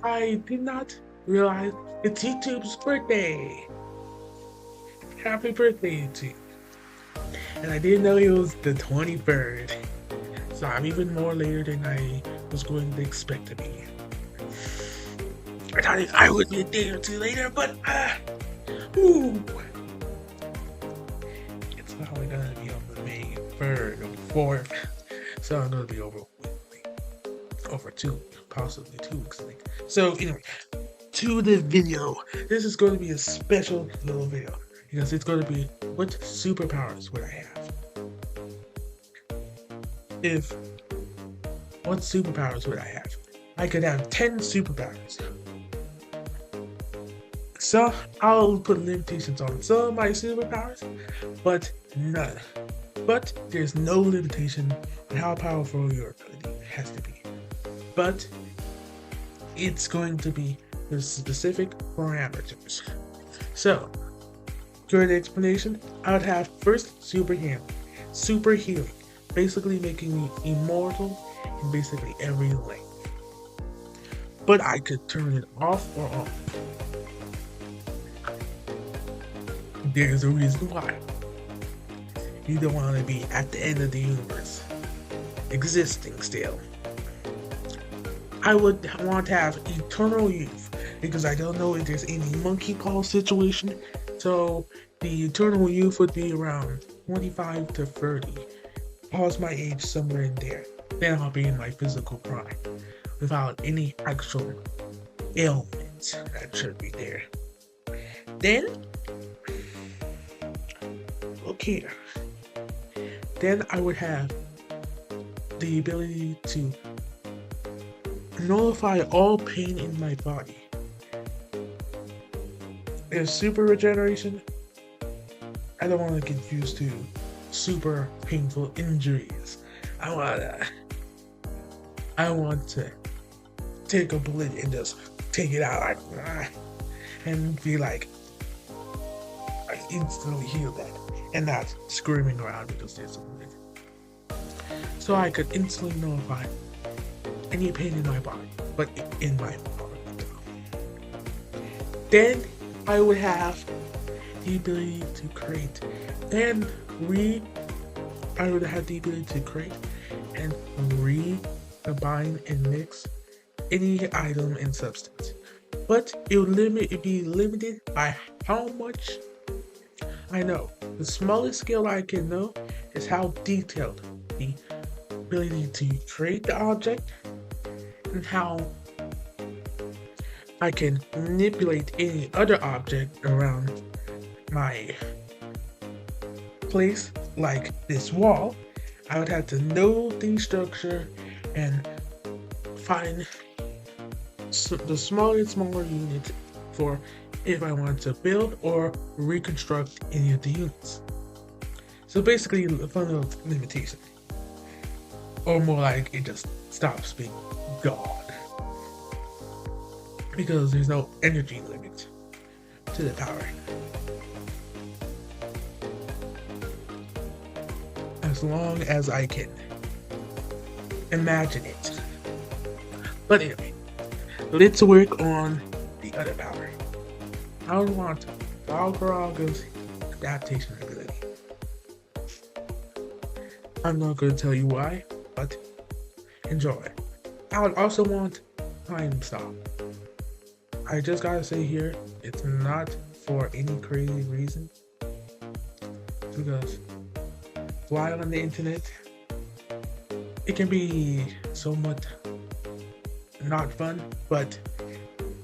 I did not realize it's YouTube's birthday. Happy birthday, YouTube. And I didn't know it was the 23rd. So I'm even more later than I was going to expect to be. I thought I would be a day or two later, but ooh, it's probably gonna be on the May 3rd or 4th. So I'm gonna be over two, possibly 2 weeks late. So anyway, to the video. This is going to be a special little video because it's going to be what superpowers would I have? If what superpowers would I have? I could have 10 superpowers. So I'll put limitations on some of my superpowers, but none. But there's no limitation on how powerful your ability has to be. But it's going to be the specific parameters. So, during the explanation, I would have first super healing, basically making me immortal in basically every lane. But I could turn it off or on. There's a reason why. You don't want to be at the end of the universe, existing still. I would want to have eternal youth because I don't know if there's any monkey paw situation. So the eternal youth would be around 25 to 30. Pause my age somewhere in there. Then I'll be in my physical prime without any actual ailments that should be there. Then, okay. Then I would have the ability to nullify all pain in my body. There's super regeneration. I don't want to get used to super painful injuries. I want to take a bullet and just take it out like and be like I instantly heal that and not screaming around because there's a bullet. So I could instantly nullify any pain in my body, but in my body. Then I would have the ability to create and I would have the ability to create and recombine and mix any item and substance. But it would be limited by how much I know. The smallest skill I can know is how detailed the ability to create the object and how I can manipulate any other object around my place, like this wall. I would have to know the structure and find the smaller and smaller units for if I want to build or reconstruct any of the units. So basically, the fundamental limitation, or more like it just stops being God, because there's no energy limit to the power. As long as I can imagine it. But anyway, let's work on the other power. I would want Balgaraga's adaptation ability. I'm not going to tell you why, but enjoy. I would also want Time Stop. I just gotta say here, it's not for any crazy reason. Because while on the internet, it can be somewhat not fun, but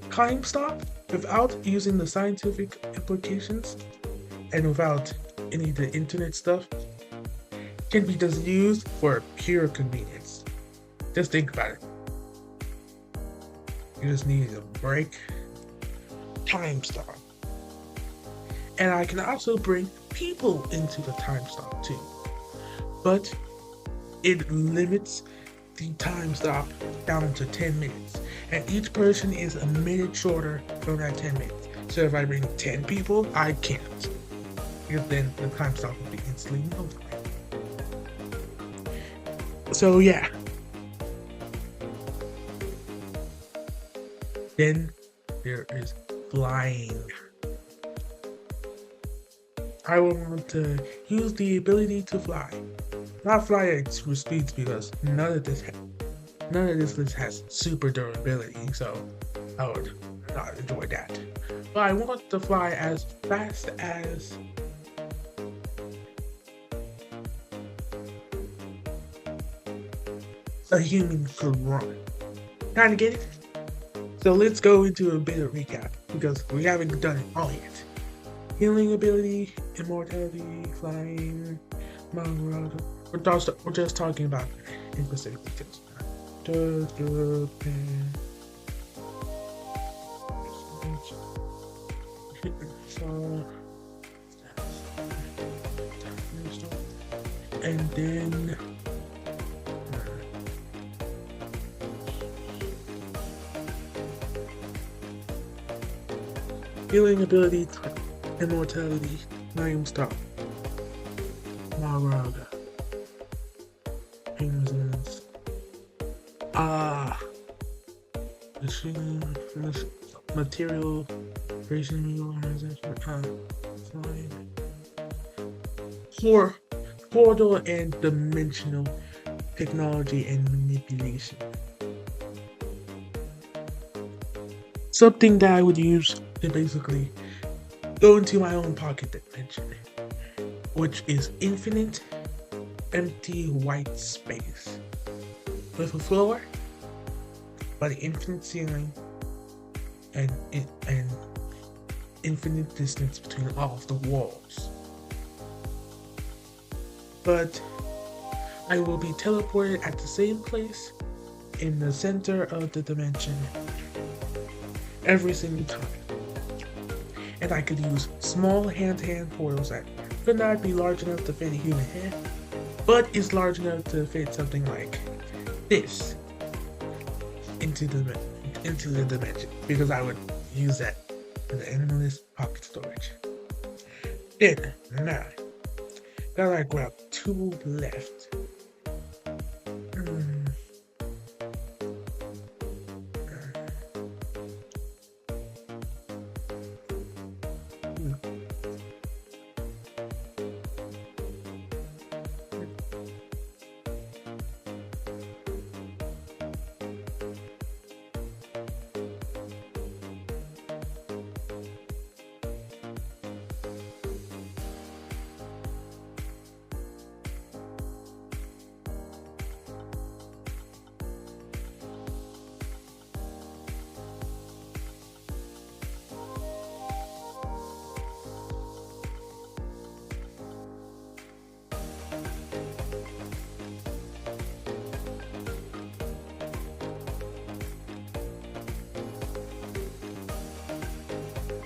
Time Stop, without using the scientific implications and without any of the internet stuff, can be just used for pure convenience. Just think about it. You just need a break. Time Stop. And I can also bring people into the Time Stop too. But it limits the time stop down to 10 minutes. And each person is a minute shorter from that 10 minutes. So if I bring 10 people, I can't. Because then the time stop will be instantly nullified. So yeah. Then there is flying. I will want to use the ability to fly. Not fly at super speeds because none of this list has super durability, so I would not enjoy that. But I want to fly as fast as a human could run. Kinda get it? So let's go into a bit of recap because we haven't done it all yet. Healing ability, immortality, flying, Marauder. We're just talking about in specific details. And then healing ability, immortality, name stop, Marauder, resilience. Machine, material, racing organization, flying. Portal and dimensional technology and manipulation. Something that I would use to basically go into my own pocket dimension, which is infinite, empty white space with a floor, but an infinite ceiling and infinite distance between all of the walls. But I will be teleported at the same place in the center of the dimension every single time. And I could use small hand-to-hand portals that could not be large enough to fit a human hand, but is large enough to fit something like this into the dimension, because I would use that for the endless pocket storage. Then, now, gotta like grab 2 left.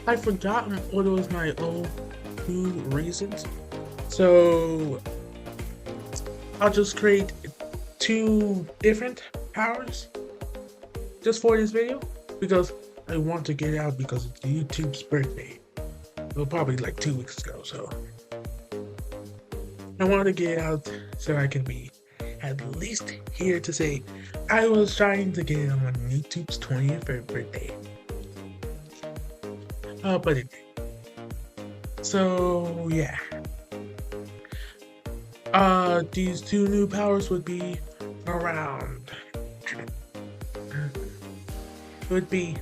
I forgot what was my own 2 reasons, so I'll just create 2 different powers just for this video because I want to get out because it's YouTube's birthday. Well, probably like 2 weeks ago, so I want to get out so I can be at least here to say I was trying to get on YouTube's 20th birthday. But it did. So yeah. These 2 new powers would be around. It would be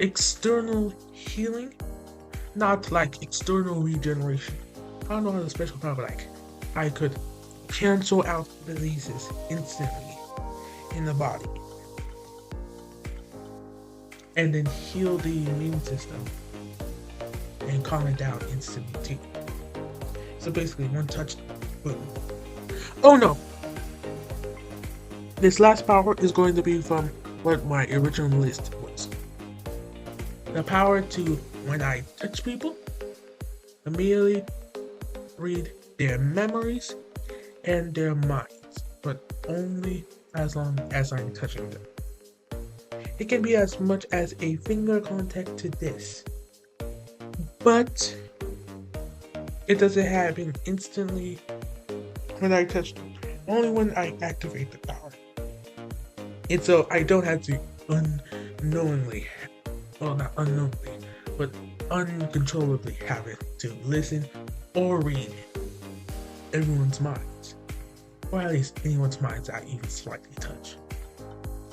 external healing, not like external regeneration. I don't know how the special power, like I could cancel out diseases instantly in the body. And then heal the immune system and calm it down instantly too. So basically, one touch, boom. Oh no! This last power is going to be from what my original list was. The power to, when I touch people, immediately read their memories and their minds, but only as long as I'm touching them. It can be as much as a finger contact to this, but it doesn't happen instantly when I touch them, only when I activate the power. And so I don't have to knowingly, well, not unknowingly, but uncontrollably having to listen or read everyone's minds, or at least anyone's minds I even slightly touch.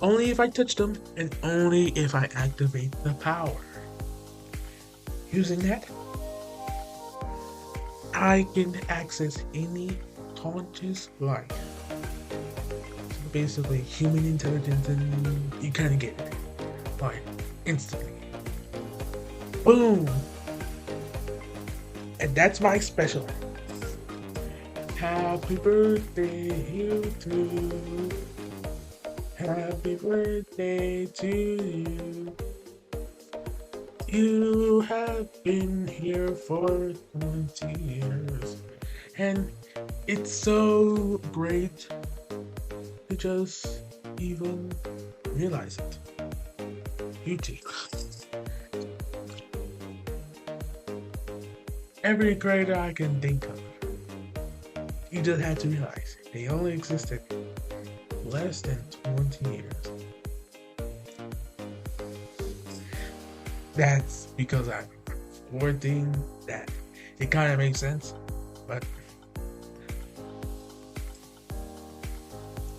Only if I touch them, and only if I activate the power. Using that, I can access any conscious life. So basically, human intelligence, and you kind of get it. Like, instantly. Boom! And that's my special. Happy birthday, YouTube. Happy birthday to you. You have been here for 20 years. And it's so great to just even realize it. YouTube. Every creator I can think of. You just have to realize they only existed less than 20 years. That's because I'm 14, that it kind of makes sense, but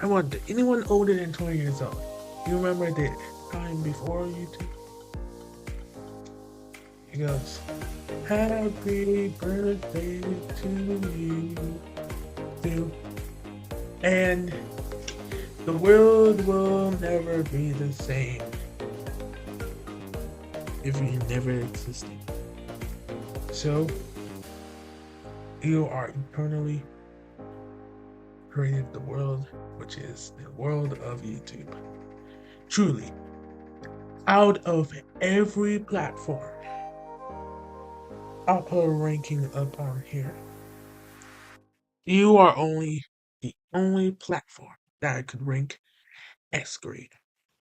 I want anyone older than 20 years old. You remember the time before YouTube? It goes, happy birthday to you, too. And the world will never be the same if you never existed. So, you are eternally created the world, which is the world of YouTube. Truly, out of every platform, I'll put a ranking up on here. You are only the only platform that I could rank S grade.